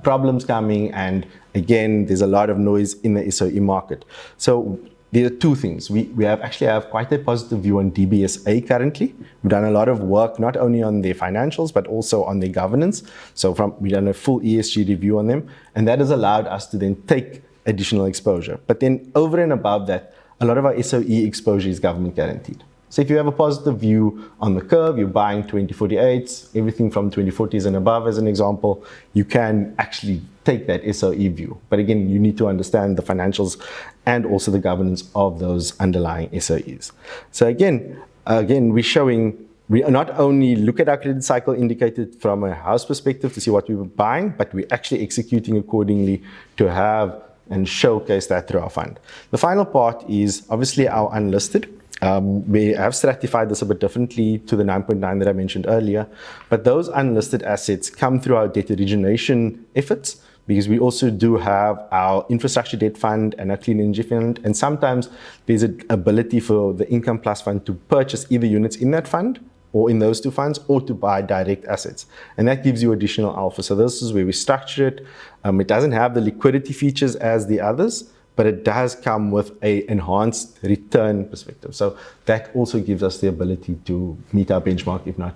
problems coming, and again, there's a lot of noise in the SOE market? So there are two things. We actually have quite a positive view on DBSA currently. We've done a lot of work, not only on their financials, but also on their governance. So we've done a full ESG review on them, and that has allowed us to then take additional exposure. But then over and above that, a lot of our SOE exposure is government guaranteed. So if you have a positive view on the curve, you're buying 2048s, everything from 2040s and above as an example, you can actually take that SOE view. But again, you need to understand the financials and also the governance of those underlying SOEs. So again, we're showing, we not only look at our credit cycle indicated from a house perspective to see what we were buying, but we're actually executing accordingly to have and showcase that through our fund. The final part is obviously our unlisted. We have stratified this a bit differently to the 9.9 that I mentioned earlier, but those unlisted assets come through our debt origination efforts, because we also do have our infrastructure debt fund and our clean energy fund, and sometimes there's an ability for the income plus fund to purchase either units in that fund or in those two funds, or to buy direct assets, and that gives you additional alpha. So this is where we structure it. It doesn't have the liquidity features as the others, but it does come with an enhanced return perspective. So that also gives us the ability to meet our benchmark, if not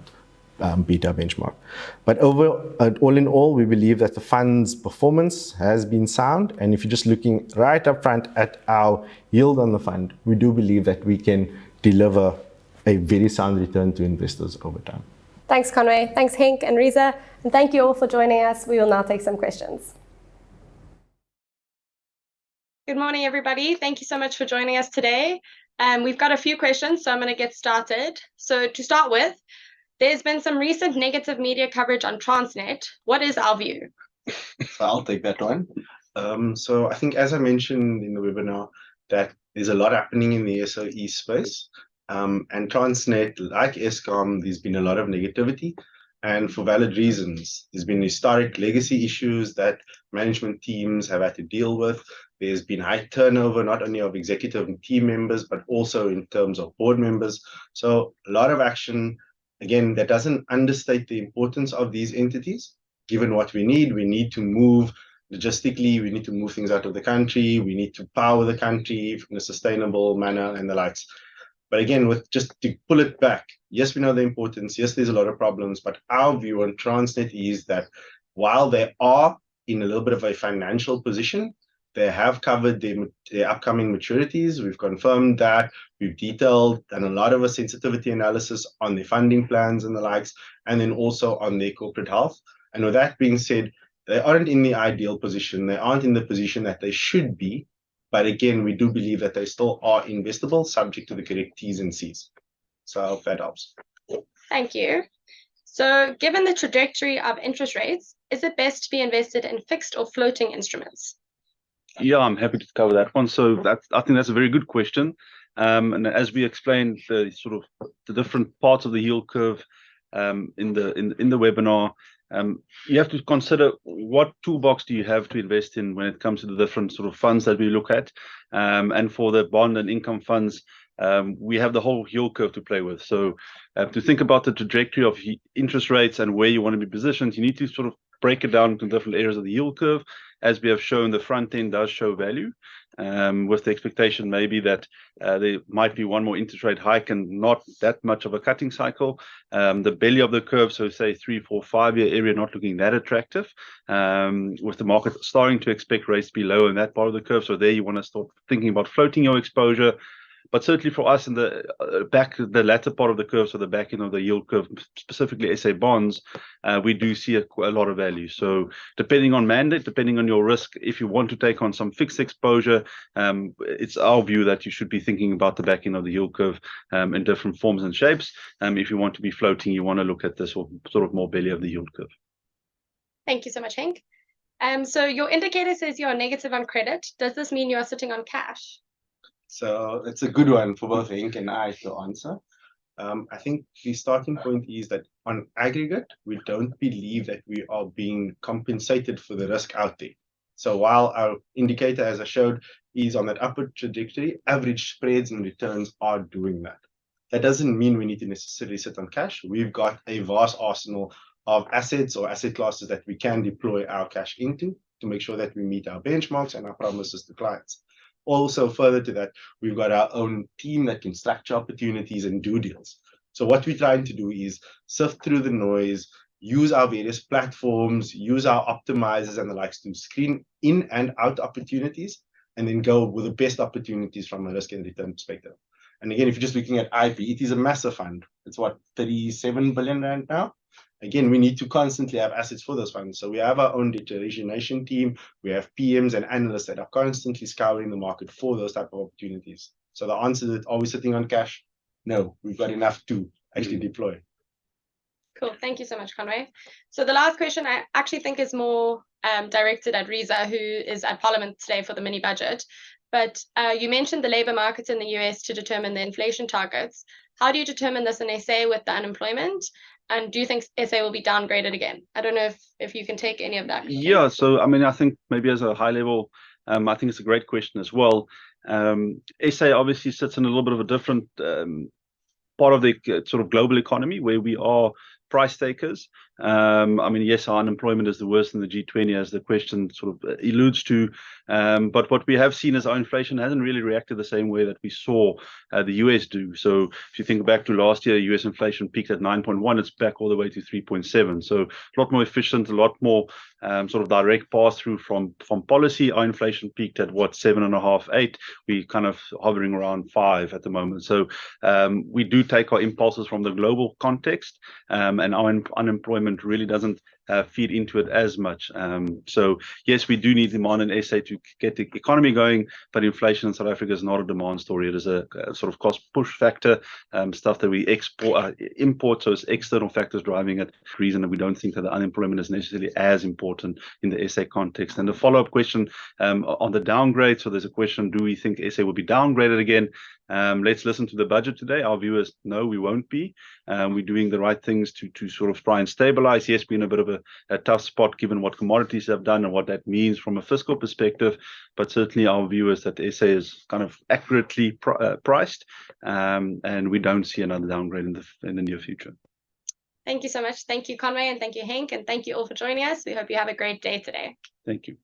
beat our benchmark. But all in all, we believe that the fund's performance has been sound. And if you're just looking right up front at our yield on the fund, we do believe that we can deliver a very sound return to investors over time.
Thanks, Conway. Thanks, Henk and Reza. And thank you all for joining us. We will now take some questions. Good morning, everybody. Thank you so much for joining us today. We've got a few questions, so I'm going to get started. So to start with, there's been some recent negative media coverage on Transnet. What is our view?
So I'll take that one. So I think, as I mentioned in the webinar, that there's a lot happening in the SOE space. And Transnet, like Eskom, there's been a lot of negativity. And for valid reasons. There's been historic legacy issues that management teams have had to deal with. There's been high turnover, not only of executive and team members, but also in terms of board members. So a lot of action, again, that doesn't understate the importance of these entities. Given what we need to move logistically, we need to move things out of the country, we need to power the country in a sustainable manner and the likes. But again, with just to pull it back, yes, we know the importance. Yes, there's a lot of problems, but our view on Transnet is that while they are in a little bit of a financial position, they have covered their upcoming maturities. We've confirmed that. We've detailed and a lot of a sensitivity analysis on their funding plans and the likes, and then also on their corporate health. And with that being said, they aren't in the ideal position. They aren't in the position that they should be. But again, we do believe that they still are investable, subject to the correct T's and C's. So I hope that helps.
Thank you. So given the trajectory of interest rates, is it best to be invested in fixed or floating instruments?
Yeah, I'm happy to cover that one. So I think that's a very good question. And as we explained, the sort of the different parts of the yield curve in the webinar, you have to consider what toolbox do you have to invest in when it comes to the different sort of funds that we look at. And for the bond and income funds, we have the whole yield curve to play with. So to think about the trajectory of interest rates and where you want to be positioned, you need to sort of break it down into different areas of the yield curve. As we have shown, the front end does show value, with the expectation maybe that there might be one more interest rate hike and not that much of a cutting cycle. The belly of the curve, so say 3, 4, 5 year area, not looking that attractive, with the market starting to expect rates to be low in that part of the curve. So there you want to start thinking about floating your exposure. But certainly for us in the latter part of the curve, so the back end of the yield curve, specifically SA bonds, we do see a lot of value. So depending on mandate, depending on your risk, if you want to take on some fixed exposure, it's our view that you should be thinking about the back end of the yield curve in different forms and shapes. If you want to be floating, you want to look at this sort of more belly of the yield curve.
Thank you so much, Henk. So your indicator says you're negative on credit. Does this mean you are sitting on cash?
So it's a good one for both Henk and I to answer. I think the starting point is that on aggregate, we don't believe that we are being compensated for the risk out there. So while our indicator, as I showed, is on that upward trajectory, average spreads and returns are doing that. That doesn't mean we need to necessarily sit on cash. We've got a vast arsenal of assets or asset classes that we can deploy our cash into to make sure that we meet our benchmarks and our promises to clients. Also, further to that, we've got our own team that can structure opportunities and do deals. So what we're trying to do is sift through the noise, use our various platforms, use our optimizers and the likes to screen in and out opportunities, and then go with the best opportunities from a risk and return perspective. And again, if you're just looking at IP, it is a massive fund. It's what, 37 billion rand now? Again, we need to constantly have assets for those funds. So we have our own data origination team. We have PMs and analysts that are constantly scouring the market for those type of opportunities. So the answer is, are we sitting on cash? No, we've got enough to actually deploy.
Cool. Thank you so much, Conway. So the last question I actually think is more directed at Reza, who is at Parliament today for the mini budget. But you mentioned the labor market in the US to determine the inflation targets. How do you determine this in SA with the unemployment? And do you think SA will be downgraded again? I don't know if you can take any of that.
Yeah, so I mean, I think maybe as a high level, I think it's a great question as well. SA obviously sits in a little bit of a different part of the sort of global economy where we are price takers. I mean, yes, our unemployment is the worst in the G20, as the question sort of alludes to. But what we have seen is our inflation hasn't really reacted the same way that we saw the US do. So if you think back to last year, US inflation peaked at 9.1, it's back all the way to 3.7. So a lot more efficient, a lot more sort of direct pass through from policy. Our inflation peaked at what, 7.5, 8. We kind of hovering around 5 at the moment. So we do take our impulses from the global context, and our unemployment really doesn't feed into it as much. So yes, we do need demand in SA to get the economy going, but inflation in South Africa is not a demand story. It is a sort of cost push factor, stuff that we import, so it's external factors driving it. Reason that we don't think that the unemployment is necessarily as important in the SA context. And the follow-up question on the downgrade, so there's a question, do we think SA will be downgraded again? Let's listen to the budget today. Our view is no, we won't be. We're doing the right things to sort of try and stabilize. Yes, we're in a bit of a tough spot given what commodities have done and what that means from a fiscal perspective. But certainly our view is that SA is kind of accurately priced, and we don't see another downgrade in the near future.
Thank you so much. Thank you, Conway, and thank you, Henk, and thank you all for joining us. We hope you have a great day today.
Thank you.